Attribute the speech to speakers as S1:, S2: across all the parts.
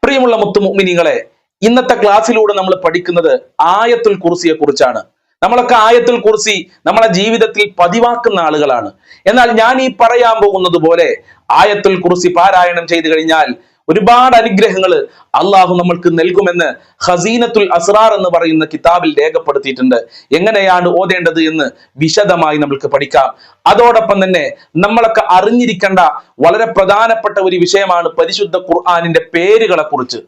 S1: പ്രിയമുള്ള മുത്തുമുഅ്മിനീങ്ങളെ, ഇന്നത്തെ ക്ലാസ്സിലൂടെ നമ്മൾ പഠിക്കുന്നത് ആയത്തുൽ കുർസിയെ കുറിച്ചാണ്. നമ്മളൊക്കെ ആയത്തുൽ കുർസി നമ്മളെ ജീവിതത്തിൽ പതിവാക്കുന്ന ആളുകളാണ്. എന്നാൽ ഞാൻ ഈ പറയാൻ പോകുന്നത് പോലെ ആയത്തുൽ കുർസി പാരായണം ചെയ്തു കഴിഞ്ഞാൽ ഒരുപാട് അനുഗ്രഹങ്ങൾ അള്ളാഹു നമ്മൾക്ക് നൽകുമെന്ന് ഖസീനത്തുൽ അസ്റാർ എന്ന് പറയുന്ന കിതാബിൽ രേഖപ്പെടുത്തിയിട്ടുണ്ട്. എങ്ങനെയാണ് ഓതേണ്ടത് എന്ന് വിശദമായി നമുക്ക് പഠിക്കാം. അതോടൊപ്പം തന്നെ നമ്മളൊക്കെ അറിഞ്ഞിരിക്കേണ്ട വളരെ പ്രധാനപ്പെട്ട ഒരു വിഷയമാണ് പരിശുദ്ധ ഖുർആനിന്റെ പേരുകളെ കുറിച്ച്.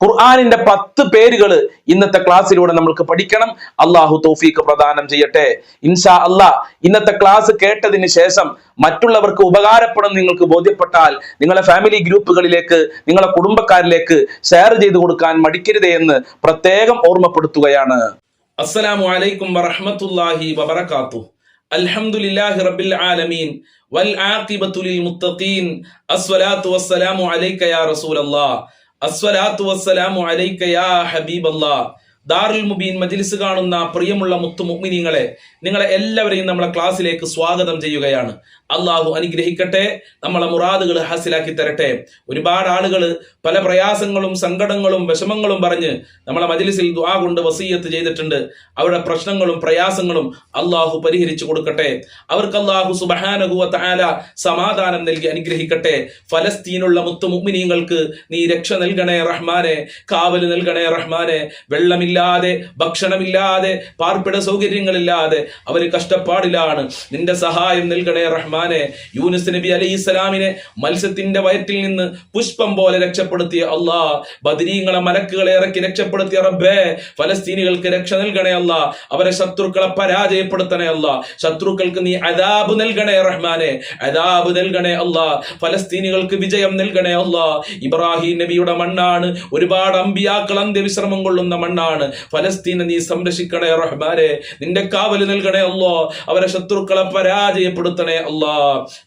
S1: ഖുർആനിന്റെ 10 പേരുകൾ ഇന്നത്തെ ക്ലാസ്സിലൂടെ നമുക്ക് പഠിക്കണം. അള്ളാഹു തൗഫീഖ് പ്രദാനം ചെയ്യട്ടെ. ഇൻഷാ അല്ലാഹ് ഇന്നത്തെ ക്ലാസ് കേട്ടതിന് ശേഷം മറ്റുള്ളവർക്ക് ഉപകാരപ്പെടും നിങ്ങൾക്ക് ബോധ്യപ്പെട്ടാൽ നിങ്ങളെ ഫാമിലി ഗ്രൂപ്പുകളിലേക്ക്, നിങ്ങളെ കുടുംബക്കാരിലേക്ക് ഷെയർ ചെയ്തു കൊടുക്കാൻ മടിക്കരുതേ എന്ന് പ്രത്യേകം ഓർമ്മപ്പെടുത്തുകയാണ്.
S2: അസ്സലാമു അലൈക്കും വറഹ്മത്തുള്ളാഹി വബറകാതുഹു. അൽഹംദുലില്ലാഹി റബ്ബിൽ ആലമീൻ വൽ ആഖിബത്തു ലിൽ മുത്തഖീൻ. അസ്സലാത്തു വസ്സലാമു അലൈക യാ റസൂലല്ലാഹ്. അസ്സലാത്തു വസ്സലാമു അലൈക യാ ഹബീബല്ലാഹ്. ദാറുൽ മുബീൻ മജ്ലിസ് കാണുന്ന പ്രിയമുള്ള മുത്തുമുഅ്മിനീങ്ങളെ, നിങ്ങളെ എല്ലാവരെയും നമ്മളെ ക്ലാസ്സിലേക്ക് സ്വാഗതം ചെയ്യുകയാണ്. അള്ളാഹു അനുഗ്രഹിക്കട്ടെ, നമ്മളെ മുറാദുകൾ ഹാസിലാക്കി തരട്ടെ. ഒരുപാട് ആളുകൾ പല പ്രയാസങ്ങളും സങ്കടങ്ങളും വിഷമങ്ങളും പറഞ്ഞ് നമ്മളെ മജ്ലിസിൽ ദുആ കൊണ്ട് വസിയ്യത്ത് ചെയ്തിട്ടുണ്ട്. അവരുടെ പ്രശ്നങ്ങളും പ്രയാസങ്ങളും അള്ളാഹു പരിഹരിച്ചു കൊടുക്കട്ടെ. അവർക്ക് അള്ളാഹു സുബ്ഹാനഹു വ തആല സമാധാനം നൽകി അനുഗ്രഹിക്കട്ടെ. ഫലസ്തീനുള്ള മുത്തുമുഅ്മിനീങ്ങൾക്ക് നീ രക്ഷ നൽകണേ റഹ്മാനെ, കാവൽ നൽകണേ റഹ്മാനെ. വെള്ളമില്ലാതെ, ഭക്ഷണമില്ലാതെ, പാർപ്പിട സൗകര്യങ്ങളില്ലാതെ അവര് കഷ്ടപ്പാടിലാണ്. നിന്റെ സഹായം നൽകണേ റഹ്മാനെ. യൂനുസ് നബി അലൈഹിസ്സലാമിനെ മത്സ്യത്തിന്റെ വയറ്റിൽ നിന്ന് പുഷ്പം പോലെ രക്ഷപ്പെടുത്തിയ അല്ലാ, ബദരീങ്ങളെ മലക്കുകളെ ഇറക്കി രക്ഷപ്പെടുത്തിയ റബ്ബേ, ഫലസ്തീനികൾക്ക് രക്ഷ നൽകണേ അല്ലാ. അവരെ ശത്രുക്കളെ പരാജയപ്പെടുത്തണേ അല്ലാ. ശത്രുക്കൾക്ക് നീ അദാബ് നൽകണേ റഹ്മാനെ, അദാബ് നൽകണേ അല്ലാ. ഫലസ്തീനികൾക്ക് വിജയം നൽകണേ അല്ലാ. ഇബ്രാഹിം നബിയുടെ മണ്ണാണ്, ഒരുപാട് അമ്പിയാക്കൾ അന്ത്യവിശ്രമം കൊള്ളുന്ന മണ്ണാണ്. ഫലസ്തീനെ നീ സംരക്ഷിക്കണേ റഹ്മാനെ, നിന്റെ കാവൽ നൽകണേ അല്ലാ. അവരെ ശത്രുക്കളെ പരാജയപ്പെടുത്തണേ അല്ലാ.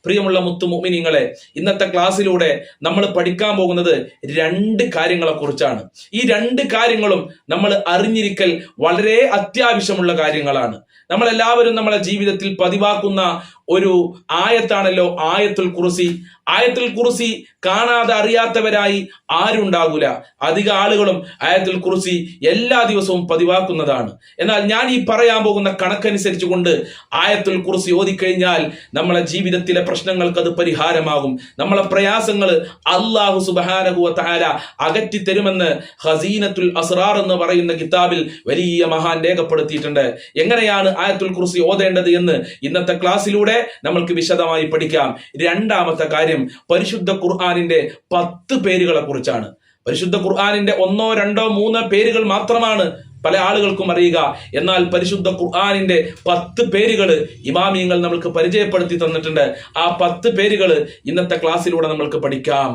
S2: പ്രിയമുള്ള മുത്തുമുഅ്മിനീങ്ങളെ, ഇന്നത്തെ ക്ലാസ്സിലൂടെ നമ്മൾ പഠിക്കാൻ പോകുന്നത് 2 കാര്യങ്ങളെ കുറിച്ചാണ്. ഈ 2 കാര്യങ്ങളും നമ്മൾ അറിഞ്ഞിരിക്കൽ വളരെ അത്യാവശ്യമുള്ള കാര്യങ്ങളാണ്. നമ്മളെല്ലാവരും നമ്മളെ ജീവിതത്തിൽ പതിവാക്കുന്ന ഒരു ആയത്താണല്ലോ ആയത്തുൽ കുർസി. ആയത്തുൽ കുർസി കാണാതെ അറിയാത്തവരായി ആരുണ്ടാകൂല. അധിക ആളുകളും ആയത്തുൽ കുർസി എല്ലാ ദിവസവും പതിവാക്കുന്നതാണ്. എന്നാൽ ഞാൻ ഈ പറയാൻ പോകുന്ന കണക്കനുസരിച്ച് കൊണ്ട് ആയത്തുൽ കുർസി ഓതിക്കഴിഞ്ഞാൽ നമ്മളെ ജീവിതത്തിലെ പ്രശ്നങ്ങൾക്ക് അത് പരിഹാരമാകും. നമ്മളെ പ്രയാസങ്ങൾ അല്ലാഹു സുബ്ഹാനഹു വ തആല അകറ്റി തരുമെന്ന് ഖസീനത്തുൽ അസ്റാർ എന്ന് പറയുന്ന കിതാബിൽ വലിയ മഹാൻ രേഖപ്പെടുത്തിയിട്ടുണ്ട്. എങ്ങനെയാണ് ആയത്തുൽ കുർസി ഓതേണ്ടത് എന്ന് ഇന്നത്തെ ക്ലാസ്സിലൂടെ നമ്മൾക്ക് വിശദമായി പഠിക്കാം. 2ാമത്തെ കാര്യം പരിശുദ്ധ ഖുർആനിന്റെ 10 പേരുകളെ കുറിച്ചാണ്. പരിശുദ്ധ ഖുർആനിന്റെ 1, 2, 3 പേരുകൾ മാത്രമാണ് പല ആളുകൾക്കും അറിയുക. എന്നാൽ പരിശുദ്ധ ഖുർആനിന്റെ 10 പേരുകൾ ഇമാമിയങ്ങൾ നമ്മൾക്ക് പരിചയപ്പെടുത്തി തന്നിട്ടുണ്ട്. ആ 10 പേരുകൾ ഇന്നത്തെ ക്ലാസ്സിലൂടെ നമ്മൾക്ക് പഠിക്കാം.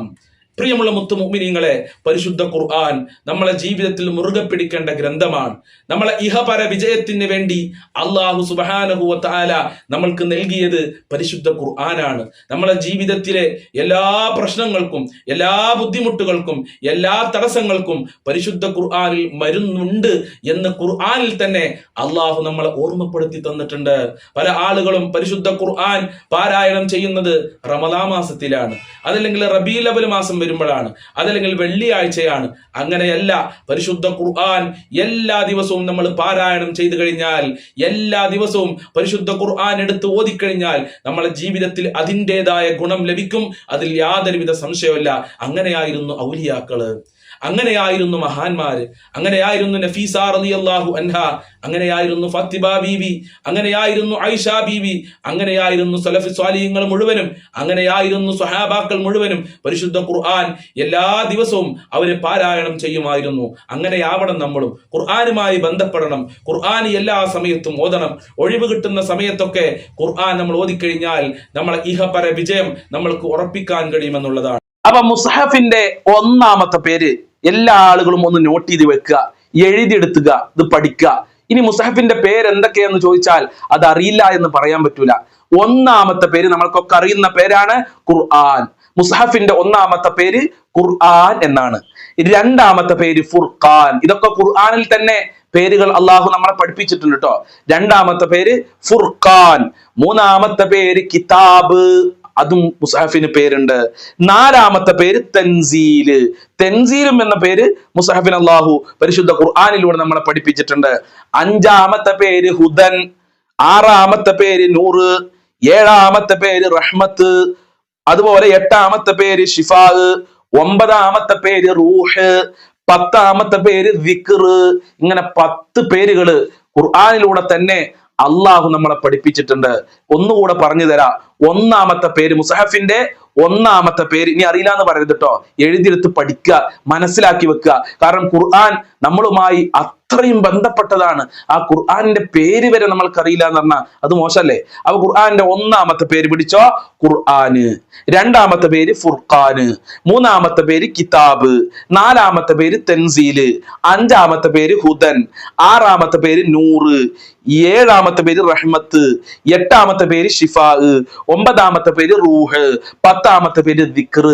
S2: പ്രിയമുള്ള മുത്തുമുഅ്മിനീങ്ങളെ, പരിശുദ്ധ ഖുർആൻ നമ്മളെ ജീവിതത്തിൽ മുറുകെ പിടിക്കേണ്ട ഗ്രന്ഥമാണ്. നമ്മളെ ഇഹപര വിജയത്തിന് വേണ്ടി അല്ലാഹു സുബ്ഹാനഹു വ തആല നമ്മൾക്ക് നൽകിയത് പരിശുദ്ധ ഖുർആനാണ്. നമ്മളെ ജീവിതത്തിലെ എല്ലാ പ്രശ്നങ്ങൾക്കും, എല്ലാ ബുദ്ധിമുട്ടുകൾക്കും, എല്ലാ തടസ്സങ്ങൾക്കും പരിശുദ്ധ ഖുർആനിൽ മരുന്നുണ്ട് എന്ന് ഖുർആനിൽ തന്നെ അല്ലാഹു നമ്മളെ ഓർമ്മപ്പെടുത്തി തന്നിട്ടുണ്ട്. പല ആളുകളും പരിശുദ്ധ ഖുർആൻ പാരായണം ചെയ്യുന്നത് റമദാൻ മാസത്തിലാണ്, അതല്ലെങ്കിൽ റബീഉൽ അവ്വൽ മാസം വരുമ്പോഴാണ്, അതല്ലെങ്കിൽ വെള്ളിയാഴ്ചയാണ്. അങ്ങനെയല്ല, പരിശുദ്ധ ഖുർആൻ എല്ലാ ദിവസവും നമ്മൾ പാരായണം ചെയ്തു കഴിഞ്ഞാൽ, എല്ലാ ദിവസവും പരിശുദ്ധ ഖുർആൻ എടുത്ത് ഓതിക്കഴിഞ്ഞാൽ നമ്മളെ ജീവിതത്തിൽ അതിൻ്റെതായ ഗുണം ലഭിക്കും. അതിൽ യാതൊരുവിധ സംശയമില്ല. അങ്ങനെയായിരുന്നു ഔലിയാക്കള്, അങ്ങനെയായിരുന്നു മഹാന്മാര്, അങ്ങനെയായിരുന്നു നഫീസ റളിയല്ലാഹു അൻഹ, അങ്ങനെയായിരുന്നു ഫാത്തിമ ബീവി, അങ്ങനെയായിരുന്നു ആയിഷ ബീവി, അങ്ങനെയായിരുന്നു സലഫ് സ്വാലിഹീങ്ങൾ മുഴുവനും, അങ്ങനെയായിരുന്നു സ്വഹാബാക്കൾ മുഴുവനും. പരിശുദ്ധ ഖുർആൻ എല്ലാ ദിവസവും അവര് പാരായണം ചെയ്യുമായിരുന്നു. അങ്ങനെയാവണം നമ്മളും. ഖുർആനുമായി ബന്ധപ്പെടണം. ഖുർആൻ എല്ലാ സമയത്തും ഓതണം. ഒഴിവ് കിട്ടുന്ന സമയത്തൊക്കെ ഖുർആൻ നമ്മൾ ഓതിക്കഴിഞ്ഞാൽ നമ്മളെ ഇഹപര വിജയം നമ്മൾക്ക് ഉറപ്പിക്കാൻ കഴിയുമെന്നുള്ളതാണ്.
S1: അപ്പൊ മുസ്ഹഫിന്റെ 1ാമത്തെ പേര് എല്ലാ ആളുകളും ഒന്ന് നോട്ട് ചെയ്ത് വെക്കുക, എഴുതിയെടുത്തുക, ഇത് പഠിക്കുക. ഇനി മുസ്ഹഫിന്റെ പേര് എന്തൊക്കെയെന്ന് ചോദിച്ചാൽ അത് അറിയില്ല എന്ന് പറയാൻ പറ്റൂല. 1ാമത്തെ പേര് നമ്മൾക്കൊക്കെ അറിയുന്ന പേരാണ് ഖുർആൻ. മുസ്ഹഫിന്റെ 1ാമത്തെ പേര് ഖുർആൻ എന്നാണ്. 2ാമത്തെ പേര് ഫുർഖാൻ. ഇതൊക്കെ ഖുർആനിൽ തന്നെ പേരുകൾ അള്ളാഹു നമ്മളെ പഠിപ്പിച്ചിട്ടുണ്ട് കേട്ടോ. 2ാമത്തെ പേര് ഫുർഖാൻ. 3ാമത്തെ പേര് കിതാബ്. അതും മുസ്ഹഫിന് പേരുണ്ട്. 4ാമത്തെ പേര് തൻസീല്. തെൻസീലും എന്ന പേര് മുസ്ഹഫിന് അല്ലാഹു പരിശുദ്ധ ഖുർആനിലൂടെ നമ്മളെ പഠിപ്പിച്ചിട്ടുണ്ട്. 5ാമത്തെ പേര് ഹുദൻ, 6ാമത്തെ പേര് നൂറ്, 7ാമത്തെ പേര് റഹ്മത്ത്, അതുപോലെ 8ാമത്തെ പേര് ഷിഫാ, 9ാമത്തെ പേര് റൂഹ്, 10ാമത്തെ പേര് ദിക്ർ. ഇങ്ങനെ 10 പേരുകള് ഖുർആനിലൂടെ തന്നെ അള്ളാഹു നമ്മളെ പഠിപ്പിച്ചിട്ടുണ്ട്. ഒന്നുകൂടെ പറഞ്ഞു തരാം. 1ാമത്തെ പേര് മുസ്ഹഫിന്റെ 1ാമത്തെ പേര്, ഇനി അറിയില്ല എന്ന് പറയരുത് കേട്ടോ, എഴുതിയെടുത്ത് പഠിക്കുക, മനസ്സിലാക്കി വെക്കുക. കാരണം ഖുർആൻ നമ്മളുമായി അത്രയും ബന്ധപ്പെട്ടതാണ്. ആ ഖുർആനിന്റെ പേര് വരെ നമ്മൾക്കറിയില്ല എന്ന് പറഞ്ഞാൽ അത് മോശമല്ലേ? അപ്പൊ ഖുർആനിന്റെ 1ാമത്തെ പേര് പിടിച്ചോ, ഖുർആന്. 2ാമത്തെ പേര് ഫുർഖാന്, 3ാമത്തെ പേര് കിതാബ്, 4ാമത്തെ പേര് തൻസീല്, 5ാമത്തെ പേര് ഹുദൻ, 6ാമത്തെ പേര് നൂറ്, 7ാമത്തെ പേര് റഹ്മത്ത്, 8ാമത്തെ പേര് ഷിഫാ, 9ാമത്തെ പേര് റൂഹ്, 10ാമത്തെ പേര് ദിക്ർ.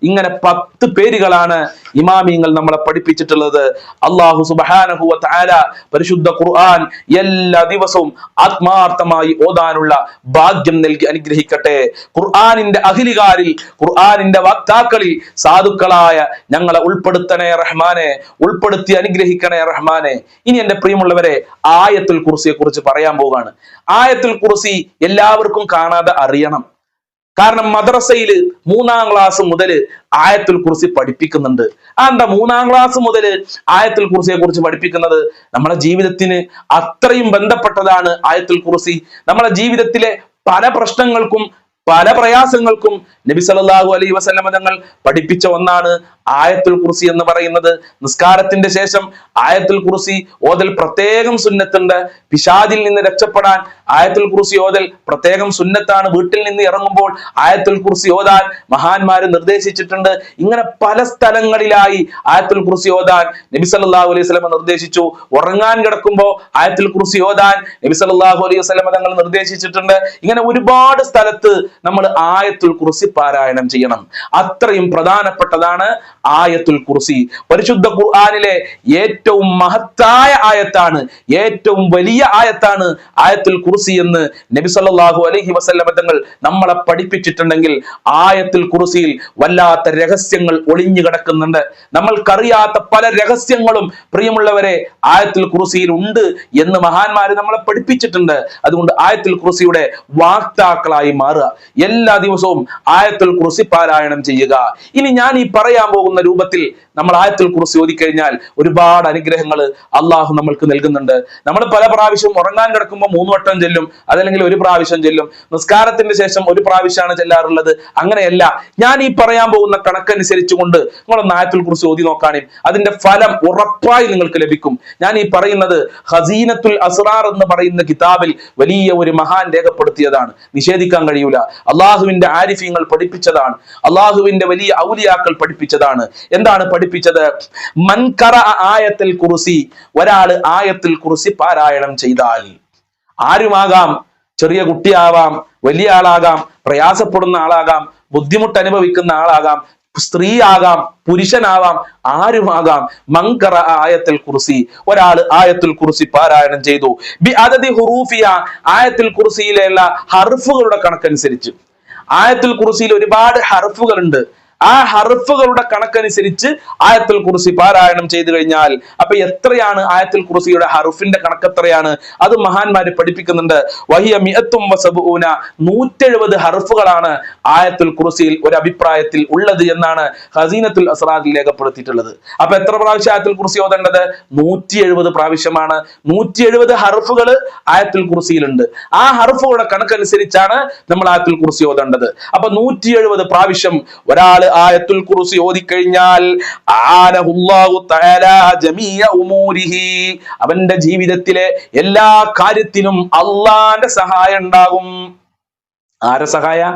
S1: ഇങ്ങനെ 10 പേരുകളാണ് ഇമാമിയങ്ങൾ നമ്മളെ പഠിപ്പിച്ചിട്ടുള്ളത്. അല്ലാഹു സുബ്ഹാനഹു വ തആല പരിശുദ്ധ ഖുർആൻ എല്ലാ ദിവസവും ആത്മാർത്ഥമായി ഓതാനുള്ള ഭാഗ്യം നൽകി അനുഗ്രഹിക്കട്ടെ. ഖുർആനിന്റെ അഖിലികാരിൽ, ഖുർആനിന്റെ വക്താക്കളിൽ സാധുക്കളായ ഞങ്ങളെ ഉൾപ്പെടുത്തണേ റഹ്മാനെ, ഉൾപ്പെടുത്തി അനുഗ്രഹിക്കണേ റഹ്മാനെ. ഇനി എന്റെ പ്രിയമുള്ളവരെ, ആയത്തുൽ കുർസിയെ കുറിച്ച് പറയാൻ പോവുകയാണ്. ആയത്തുൽ കുർസി എല്ലാവർക്കും കാണാതെ അറിയണം. കാരണം മദ്രസയിൽ 3ാം ക്ലാസ് മുതൽ ആയത്തുൽ കുർസി പഠിപ്പിക്കുന്നുണ്ട്. എന്താ 3ാം ക്ലാസ് മുതൽ ആയത്തുൽ കുർസിയെ കുറിച്ച് പഠിപ്പിക്കുന്നത്? നമ്മുടെ ജീവിതത്തിന് അത്രയും ബന്ധപ്പെട്ടതാണ് ആയത്തുൽ കുർസി. നമ്മുടെ ജീവിതത്തിലെ പല പ്രശ്നങ്ങൾക്കും പല പ്രയാസങ്ങൾക്കും നബി സല്ലല്ലാഹു അലൈഹി വസല്ലമ തങ്ങൾ പഠിപ്പിച്ച ഒന്നാണ് ആയത്തുൽ കുർസി എന്ന് പറയുന്നത്. നിസ്കാരത്തിന്റെ ശേഷം ആയത്തുൽ കുർസി ഓതൽ പ്രത്യേകം സുന്നത്തുണ്ട്. പിശാചിൽ നിന്ന് രക്ഷപ്പെടാൻ ആയത്തുൽ കുർസി ഓതൽ പ്രത്യേകം സുന്നത്താണ്. വീട്ടിൽ നിന്ന് ഇറങ്ങുമ്പോൾ ആയത്തുൽ കുർസി ഓതാൻ മഹാന്മാര് നിർദ്ദേശിച്ചിട്ടുണ്ട്. ഇങ്ങനെ പല സ്ഥലങ്ങളിലായി ആയത്തുൽ കുർസി ഓതാൻ നബി സല്ലല്ലാഹു അലൈഹി വസല്ലമ നിർദ്ദേശിച്ചു. ഉറങ്ങാൻ കിടക്കുമ്പോൾ ആയത്തുൽ കുർസി ഓതാൻ നബി സല്ലല്ലാഹു അലൈഹി വസല്ലമ തങ്ങൾ നിർദ്ദേശിച്ചിട്ടുണ്ട്. ഇങ്ങനെ ഒരുപാട് സ്ഥലത്ത് നമ്മൾ ആയത്തുൽ കുർസി പാരായണം ചെയ്യണം. അത്രയും പ്രധാനപ്പെട്ടതാണ് ആയത്തുൽ കുർസി. പരിശുദ്ധ ഖുർആനിലെ ഏറ്റവും മഹത്തായ ആയത്താണ്, ഏറ്റവും വലിയ ആയത്താണ് ആയത്തുൽ കുർസി എന്ന് നബി സല്ലല്ലാഹു അലൈഹി വസല്ലമ തങ്ങൾ നമ്മളെ പഠിപ്പിച്ചിട്ടുണ്ടെങ്കിൽ ആയത്തുൽ കുർസിയിൽ വല്ലാത്ത രഹസ്യങ്ങൾ ഒളിഞ്ഞു കിടക്കുന്നുണ്ട്. നമ്മൾക്കറിയാത്ത പല രഹസ്യങ്ങളും പ്രിയമുള്ളവരെ ആയത്തുൽ കുർസിയിൽ ഉണ്ട് എന്ന് മഹാന്മാര് നമ്മളെ പഠിപ്പിച്ചിട്ടുണ്ട്. അതുകൊണ്ട് ആയത്തുൽ കുർസിയുടെ വാക്താക്കളായി മാറുക, എല്ലാ ദിവസവും ആയത്തുൽ കുർസി പാരായണം ചെയ്യുക. ഇനി ഞാൻ ഈ പറയാൻ പോകുന്ന രൂപത്തിൽ നമ്മൾ ആയത്തുൽ കുർസി ഓതിക്കഴിഞ്ഞാൽ ഒരുപാട് അനുഗ്രഹങ്ങൾ അള്ളാഹു നമ്മൾക്ക് നൽകുന്നുണ്ട്. നമ്മൾ പല പ്രാവശ്യം ഉറങ്ങാൻ കിടക്കുമ്പോൾ 3 വട്ടം ചെല്ലും, അതല്ലെങ്കിൽ 1 പ്രാവശ്യം ചെല്ലും. നിസ്കാരത്തിന്റെ ശേഷം 1 പ്രാവശ്യമാണ് ചെല്ലാറുള്ളത്. അങ്ങനെയല്ല, ഞാൻ ഈ പറയാൻ പോകുന്ന കണക്കനുസരിച്ചുകൊണ്ട് നിങ്ങളൊന്ന് ആയത്തുൽ കുർസി ഓതി നോക്കാനും അതിന്റെ ഫലം ഉറപ്പായി നിങ്ങൾക്ക് ലഭിക്കും. ഞാൻ ഈ പറയുന്നത് ഖസീനത്തുൽ അസ്റാർ എന്ന് പറയുന്ന കിതാബിൽ വലിയ ഒരു മഹാൻ രേഖപ്പെടുത്തിയതാണ്, നിഷേധിക്കാൻ കഴിയൂല. അള്ളാഹുവിന്റെ ആരിഫീങ്ങൾ പഠിപ്പിച്ചതാണ്, അള്ളാഹുവിന്റെ വലിയ ഔലിയാക്കൾ പഠിപ്പിച്ചതാണ്. എന്താണ് പഠിപ്പിച്ചത്? മൻ ഖറഅ ആയത്തുൽ കുർസി, ഒരാൾ ആയത്തുൽ കുർസി പാരായണം ചെയ്താൽ, ആരുമാകാം, ചെറിയ കുട്ടിയാവാം, വലിയ ആളാകാം, പ്രയാസപ്പെടുന്ന ആളാകാം, ബുദ്ധിമുട്ട് അനുഭവിക്കുന്ന ആളാകാം, സ്ത്രീ ആകാം, പുരുഷനാവാം, ആരുമാകാം. മൻ ഖറഅ ആയത്തുൽ കുർസി, ഒരാൾ ആയത്തുൽ കുർസി പാരായണം ചെയ്തു. ബി അദദി ഹുറൂഫിയ, ആയത്തുൽ കുർസിയിലുള്ള ഹർഫുകളുടെ കണക്കനുസരിച്ച്. ആയത്തുൽ കുർസിയിൽ ഒരുപാട് ഹർഫുകളുണ്ട്. ആ ഹർഫുകളുടെ കണക്കനുസരിച്ച് ആയത്തുൽ കുർസി പാരായണം ചെയ്തു കഴിഞ്ഞാൽ, അപ്പൊ എത്രയാണ് ആയത്തുൽ കുർസിയുടെ ഹർഫിന്റെ കണക്ക് എത്രയാണ്? അത് മഹാന്മാര് പഠിപ്പിക്കുന്നുണ്ട്. വഹിയ മിഅത്തും വസബൂന, 170 ഹർഫുകളാണ് ആയത്തുൽ കുർസിയിൽ ഒരു അഭിപ്രായത്തിൽ ഉള്ളത് എന്നാണ് ഖസീനത്തുൽ അസ്റാറിൽ രേഖപ്പെടുത്തിയിട്ടുള്ളത്. അപ്പൊ എത്ര പ്രാവശ്യം ആയത്തുൽ കുർസി ഓതേണ്ടത്? 170 പ്രാവശ്യമാണ്. 170 ഹർഫുകൾ ആയത്തുൽ കുർസിയിലുണ്ട്. ആ ഹർഫുകളുടെ കണക്കനുസരിച്ചാണ് നമ്മൾ ആയത്തുൽ കുർസി ഓതേണ്ടത്. അപ്പൊ 170 പ്രാവശ്യം ഒരാൾ ആയത്തുൽ കുർസി ഓതിക്കഴിഞ്ഞാൽ ആനഹുല്ലാഹു തആല ജമീഅ ഉമൂരിഹി, അവന്റെ ജീവിതത്തിലെ എല്ലാ കാര്യത്തിനും അള്ളാന്റെ സഹായം ഉണ്ടാകും. ആരെ സഹായ?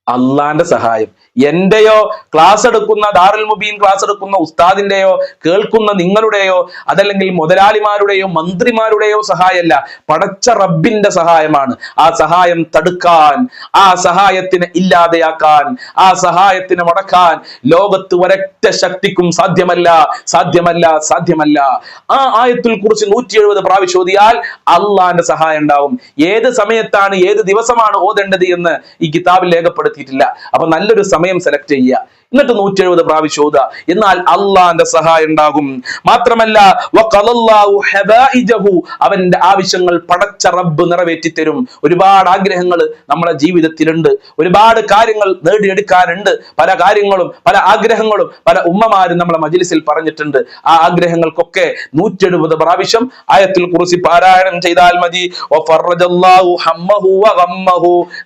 S1: അള്ളാന്റെ സഹായം. എന്റെയോ ക്ലാസ് എടുക്കുന്ന ദാറുൽ മുബീൻ ക്ലാസ് എടുക്കുന്ന ഉസ്താദിന്റെയോ കേൾക്കുന്ന നിങ്ങളുടെയോ അതല്ലെങ്കിൽ മുതലാളിമാരുടെയോ മന്ത്രിമാരുടെയോ സഹായമല്ല, പടച്ച റബ്ബിന്റെ സഹായമാണ്. ആ സഹായം തടുക്കാൻ, ആ സഹായത്തിനെ ഇല്ലാതെയാക്കാൻ, ആ സഹായത്തിനെ മുടക്കാൻ ലോകത്ത് ഒരൊറ്റ ശക്തിക്കും സാധ്യമല്ല, സാധ്യമല്ല, സാധ്യമല്ല. ആ ആയത്തുൽ കുർസി 170 പ്രാവശ്യം ഓതിയാൽ അള്ളാന്റെ സഹായം ഉണ്ടാവും. ഏത് സമയത്താണ്, ഏത് ദിവസമാണ് ഓതേണ്ടത് എന്ന് ഈ കിതാബിൽ രേഖപ്പെടുത്തി എത്തിയിട്ടില്ല. അപ്പൊ നല്ലൊരു സമയം സെലക്ട് ചെയ്യുക, എന്നിട്ട് 170 പ്രാവശ്യം ഓതുക. എന്നാൽ അള്ളാന്റെ സഹായം ഉണ്ടാകും. മാത്രമല്ല അവന്റെ ആവശ്യങ്ങൾ പടച്ച റബ്ബ് നിറവേറ്റി തരും. ഒരുപാട് ആഗ്രഹങ്ങൾ നമ്മുടെ ജീവിതത്തിലുണ്ട്, ഒരുപാട് കാര്യങ്ങൾ നേടിയെടുക്കാനുണ്ട്. പല കാര്യങ്ങളും പല ആഗ്രഹങ്ങളും പല ഉമ്മമാരും നമ്മളെ മജ്‌ലിസിൽ പറഞ്ഞിട്ടുണ്ട്. ആ ആഗ്രഹങ്ങൾക്കൊക്കെ 170 പ്രാവശ്യം ആയത്തുൽ കുർസി പാരായണം ചെയ്താൽ മതി.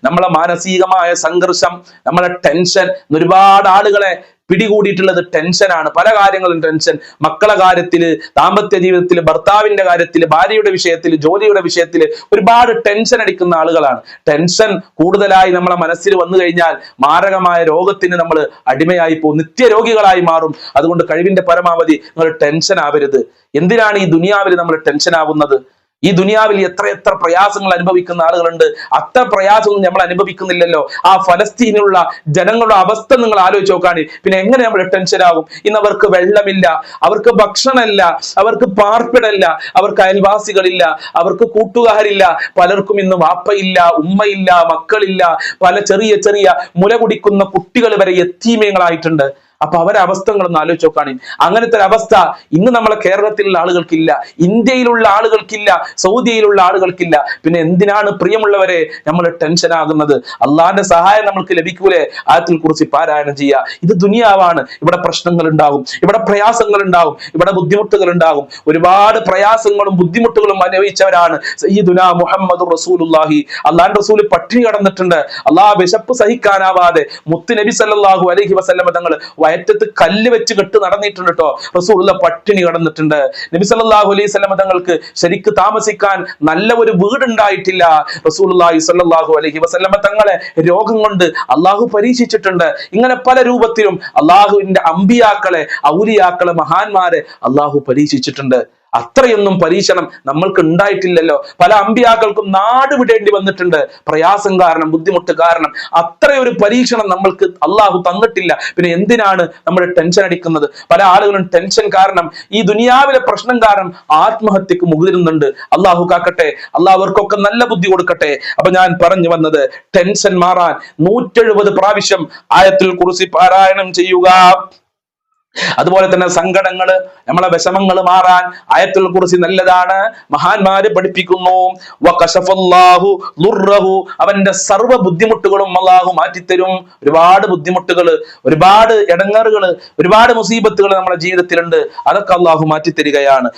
S1: നമ്മളെ മാനസികമായ സംഘർഷം, നമ്മളെ ടെൻഷൻ, ഒരുപാട് ആളുകളെ പിടികൂടിയിട്ടുള്ളത് ടെൻഷനാണ്. പല കാര്യങ്ങളും ടെൻഷൻ. മക്കളെ കാര്യത്തില്, ദാമ്പത്യ ജീവിതത്തില്, ഭർത്താവിന്റെ കാര്യത്തില്, ഭാര്യയുടെ വിഷയത്തില്, ജോലിയുടെ വിഷയത്തില് ഒരുപാട് ടെൻഷൻ അടിക്കുന്ന ആളുകളാണ്. ടെൻഷൻ കൂടുതലായി നമ്മളെ മനസ്സിൽ വന്നു കഴിഞ്ഞാൽ മാരകമായ രോഗത്തിന് നമ്മൾ അടിമയായി പോകും, നിത്യരോഗികളായി മാറും. അതുകൊണ്ട് കഴിവിന്റെ പരമാവധി നിങ്ങൾ ടെൻഷൻ ആവരുത്. എന്തിനാണ് ഈ ദുനിയാവിൽ നമ്മൾ ടെൻഷൻ ആവുന്നത്? ഈ ദുനിയാവിൽ എത്ര പ്രയാസങ്ങൾ അനുഭവിക്കുന്ന ആളുകളുണ്ട്. അത്ര പ്രയാസമൊന്നും നമ്മൾ അനുഭവിക്കുന്നില്ലല്ലോ. ആ ഫലസ്തീനിലുള്ള ജനങ്ങളുടെ അവസ്ഥ നിങ്ങൾ ആലോചിച്ച് നോക്കാണ്. പിന്നെ എങ്ങനെ നമ്മൾ ടെൻഷൻ ആകും? ഇന്ന് അവർക്ക് വെള്ളമില്ല, അവർക്ക് ഭക്ഷണമില്ല, അവർക്ക് പാർപ്പിടമില്ല, അവർക്ക് അയൽവാസികളില്ല, അവർക്ക് കൂട്ടുകാരില്ല. പലർക്കും ഇന്ന് വാപ്പയില്ല, ഉമ്മയില്ല, മക്കളില്ല. പല ചെറിയ മുല കുടിക്കുന്ന കുട്ടികൾ വരെ യതീമകളായിട്ടുണ്ട്. അപ്പൊ അവരെ അവസ്ഥകളൊന്ന് ആലോചിച്ച് നോക്കാണ്. അങ്ങനത്തെ ഒരു അവസ്ഥ ഇന്ന് നമ്മളെ കേരളത്തിലുള്ള ആളുകൾക്കില്ല, ഇന്ത്യയിലുള്ള ആളുകൾക്കില്ല, സൗദിയിലുള്ള ആളുകൾക്കില്ല. പിന്നെ എന്തിനാണ് പ്രിയമുള്ളവരെ നമ്മൾ ടെൻഷൻ ആകുന്നത്? അള്ളാന്റെ സഹായം നമ്മൾക്ക് ലഭിക്കൂലേ? ആയത്തുൽ കുർസി പാരായണം ചെയ്യുക. ഇത് ദുനിയാവാണ്. ഇവിടെ പ്രശ്നങ്ങൾ ഉണ്ടാകും, ഇവിടെ പ്രയാസങ്ങൾ ഉണ്ടാകും, ഇവിടെ ബുദ്ധിമുട്ടുകൾ ഉണ്ടാകും. ഒരുപാട് പ്രയാസങ്ങളും ബുദ്ധിമുട്ടുകളും അനുഭവിച്ചവരാണ് സയ്യിദുനാ മുഹമ്മദ് റസൂലുള്ളാഹി. അള്ളാന്റെ റസൂൽ പട്ടിണി കിടന്നിട്ടുണ്ട്. അള്ളാഹ് വിശപ്പ് സഹിക്കാനാവാതെ മുത്ത് നബി സല്ലല്ലാഹു അലൈഹി വസല്ലം തങ്ങൾ വയറ്റത്ത് കല്ല് വെച്ച് കെട്ട് നടന്നിട്ടുണ്ട് കേട്ടോ. റസൂലുള്ള പട്ടിണി കിടന്നിട്ടുണ്ട്. നബി സല്ലല്ലാഹു അലൈഹി വസല്ലം തങ്ങൾക്ക് ശരിക്ക് താമസിക്കാൻ നല്ല ഒരു വീടുണ്ടായിട്ടില്ല. റസൂലുള്ളാഹി സ്വല്ലല്ലാഹു അലൈഹി വസല്ലം തങ്ങളെ രോഗം കൊണ്ട് അള്ളാഹു പരീക്ഷിച്ചിട്ടുണ്ട്. ഇങ്ങനെ പല രൂപത്തിലും അള്ളാഹുവിന്റെ അമ്പിയാക്കളെ, ഔലിയാക്കളെ, മഹാന്മാരെ അള്ളാഹു പരീക്ഷിച്ചിട്ടുണ്ട്. അത്രയൊന്നും പരീക്ഷണം നമ്മൾക്ക് ഉണ്ടായിട്ടില്ലല്ലോ. പല അമ്പിയാക്കൾക്കും നാട് വിടേണ്ടി വന്നിട്ടുണ്ട്, പ്രയാസം കാരണം, ബുദ്ധിമുട്ട് കാരണം. അത്രയൊരു പരീക്ഷണം നമ്മൾക്ക് അള്ളാഹു തന്നിട്ടില്ല. പിന്നെ എന്തിനാണ് നമ്മൾ ടെൻഷൻ അടിക്കുന്നത്? പല ആളുകളും ടെൻഷൻ കാരണം, ഈ ദുനിയാവിലെ പ്രശ്നം കാരണം ആത്മഹത്യക്ക് മുതിരുന്നുണ്ട്. അള്ളാഹു കാക്കട്ടെ, അള്ളാഹു അവർക്കൊക്കെ നല്ല ബുദ്ധി കൊടുക്കട്ടെ. അപ്പൊ ഞാൻ പറഞ്ഞു വന്നത്, ടെൻഷൻ മാറാൻ 170 പ്രാവശ്യം ആയത്തുൽ കുർസി പാരായണം ചെയ്യുക. അതുപോലെ തന്നെ സങ്കടങ്ങള്, നമ്മളെ വിഷമങ്ങൾ മാറാൻ ആയത്തുൽ കുർസി നല്ലതാണ്. മഹാന്മാര് പഠിപ്പിക്കുന്നു, അവന്റെ സർവ്വ ബുദ്ധിമുട്ടുകളും അള്ളാഹു മാറ്റിത്തരും. ഒരുപാട് ബുദ്ധിമുട്ടുകള്, ഒരുപാട് ഇടങ്ങേറുകള്, ഒരുപാട് മുസീബത്തുകൾ നമ്മുടെ ജീവിതത്തിലുണ്ട്. അതൊക്കെ അള്ളാഹു മാറ്റിത്തരികയാണ്.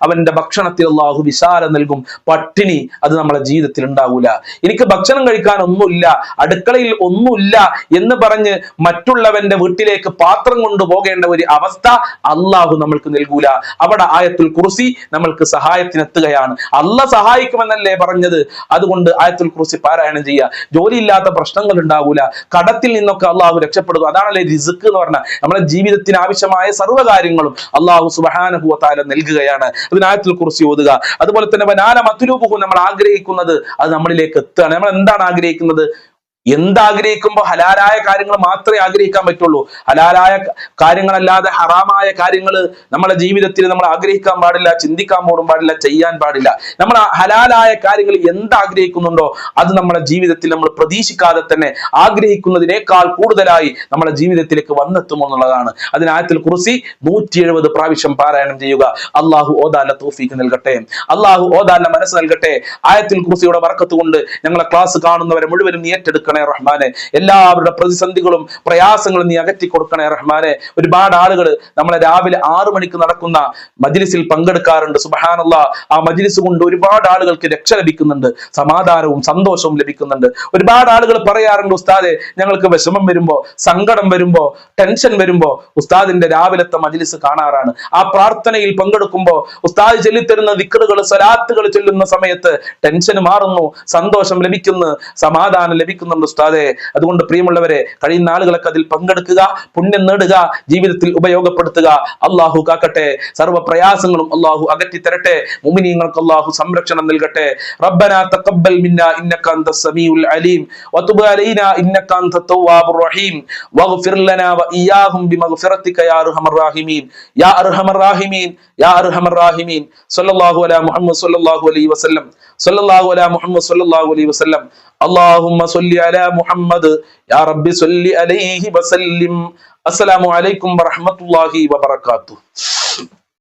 S1: അവന്റെ ഭക്ഷണത്തിൽ അള്ളാഹു വിശാലം നൽകും. പട്ടിണി അത് നമ്മുടെ ജീവിതത്തിൽ ഉണ്ടാവൂല. എനിക്ക് ഭക്ഷണം കഴിക്കാൻ ഒന്നുമില്ല, അടുക്കളയിൽ ഒന്നുമില്ല എന്ന് പറഞ്ഞ് മറ്റുള്ളവന്റെ വീട്ടിലേക്ക് പാത്രം കൊണ്ടുപോകേണ്ട ഒരു അവസ്ഥ അള്ളാഹു നമ്മൾക്ക് നൽകൂല. അവിടെ ആയത്തുൽ കുർസി നമ്മൾക്ക് സഹായത്തിനെത്തുകയാണ്. അള്ളാഹ് സഹായിക്കുമെന്നല്ലേ പറഞ്ഞത്? അതുകൊണ്ട് ആയത്തുൽ കുർസി പാരായണം ചെയ്യുക. ജോലിയില്ലാത്ത പ്രശ്നങ്ങൾ ഉണ്ടാവൂല, കടത്തിൽ നിന്നൊക്കെ അള്ളാഹു രക്ഷപ്പെടുക. അതാണല്ലേ റിസ്ക് എന്ന് പറഞ്ഞാൽ. നമ്മുടെ ജീവിതത്തിന് ആവശ്യമായ സർവ്വകാര്യങ്ങളും അള്ളാഹു സുബ്ഹാനഹു വ തആല നൽകുകയാണ്. അതിന് ആയത്തുൽ കുർസി ഓതുക. അതുപോലെ തന്നെ വനാല മത്ലൂബുഹു, നമ്മൾ ആഗ്രഹിക്കുന്നത് അത് നമ്മളിലേക്ക് എത്തുകയാണ്. നമ്മൾ എന്താണ് ആഗ്രഹിക്കുന്നത്? എന്താഗ്രഹിക്കുമ്പോൾ ഹലാലായ കാര്യങ്ങൾ മാത്രമേ ആഗ്രഹിക്കാൻ പറ്റുള്ളൂ. ഹലാലായ കാര്യങ്ങളല്ലാതെ ഹറാമായ കാര്യങ്ങൾ നമ്മുടെ ജീവിതത്തിൽ നമ്മൾ ആഗ്രഹിക്കാൻ പാടില്ല, ചിന്തിക്കാൻ പോലും പാടില്ല, ചെയ്യാൻ പാടില്ല. നമ്മൾ ഹലാലായ കാര്യങ്ങൾ എന്താഗ്രഹിക്കുന്നുണ്ടോ അത് നമ്മുടെ ജീവിതത്തിൽ നമ്മൾ പ്രതീക്ഷിക്കാതെ തന്നെ ആഗ്രഹിക്കുന്നതിനേക്കാൾ കൂടുതലായി നമ്മുടെ ജീവിതത്തിലേക്ക് വന്നെത്തുമോ എന്നുള്ളതാണ്. അതിന് ആയത്തുൽ കുർസി 170 പ്രാവശ്യം പാരായണം ചെയ്യുക. അള്ളാഹു ഓതാല തൗഫീഖ് നൽകട്ടെ, അള്ളാഹു ഓതാല മനസ്സ് നൽകട്ടെ. ആയത്തുൽ കുർസിയുടെ ബർക്കത്ത് കൊണ്ട് ഞങ്ങളെ ക്ലാസ് കാണുന്നവരെ മുഴുവനും നീ ഏറ്റെടുക്കണം റഹ്മാനെ. എല്ലാവരുടെ പ്രതിസന്ധികളും പ്രയാസങ്ങളും നീ അകറ്റി കൊടുക്കണേ റഹ്മാനെ. ഒരുപാട് ആളുകൾ നമ്മളെ രാവിലെ 6 മണിക്ക് നടക്കുന്ന മജ്‌ലിസിൽ പങ്കെടുക്കാറുണ്ട്. സുബ്ഹാനല്ലാഹ്, ആ മജ്‌ലിസ് കൊണ്ട് ഒരുപാട് ആളുകൾക്ക് രക്ഷ ലഭിക്കുന്നുണ്ട്, സമാധാനവും സന്തോഷവും ലഭിക്കുന്നുണ്ട്. ഒരുപാട് ആളുകൾ പറയാറുണ്ട്, ഉസ്താദെ ഞങ്ങൾക്ക് വിഷമം വരുമ്പോ, സങ്കടം വരുമ്പോ, ടെൻഷൻ വരുമ്പോ ഉസ്താദിന്റെ രാവിലത്തെ മജ്‌ലിസ് കാണാറാണ്. ആ പ്രാർത്ഥനയിൽ പങ്കെടുക്കുമ്പോ ഉസ്താദ് ചൊല്ലിത്തരുന്ന ദിക്റുകൾ, സ്വലാത്തുകൾ ചൊല്ലുന്ന സമയത്ത് ടെൻഷൻ മാറുന്നു, സന്തോഷം ലഭിക്കുന്നു, സമാധാനം ലഭിക്കുന്നുണ്ട് ഉസ്താദെ. അതുകൊണ്ട് പ്രിയമുള്ളവരെ, കഴിയുന്ന ആളുകളൊക്കെ അതിൽ പങ്കെടുക്കുക, പുണ്യം നേടുക, ജീവിതത്തിൽ ഉപയോഗപ്പെടുത്തുക. അള്ളാഹു കാക്കട്ടെ, സർവ്വ പ്രയാസങ്ങളും അള്ളാഹു അകറ്റി തരട്ടെ. മുഅ്മിനീങ്ങൾക്ക് അള്ളാഹു സംരക്ഷണം നൽകട്ടെ. റബ്ബനാ തഖബ്ബൽ മിന്നാ ഇന്നക അൻതസ് സമീഉൽ അലീം വതുബ് അലൈനാ ഇന്നക അൻതത് തവ്വാബുർ റഹീം വഗ്ഫിർ ലനാ വഇയ്യാഹും ബിമഗ്ഫിറതിക യാ അർഹമർ റഹീമീൻ യാ അർഹമർ റഹീമീൻ യാ അർഹമർ റഹീമീൻ. സ്വല്ലല്ലാഹു അലാ മുഹമ്മദ് സ്വല്ലല്ലാഹു അലൈഹി വസല്ലം. സ്വല്ലല്ലാഹു അലാ മുഹമ്മദ് സ്വല്ലല്ലാഹു അലൈഹി വസല്ലം. اللهم صل على അലാ മുഹമ്മദ് യാ റബ്ബി സ്വല്ലി അലൈഹി വസല്ലിം. അസ്സലാമു അലൈക്കും വറഹ്മത്തുള്ളാഹി വബറകാതുഹു.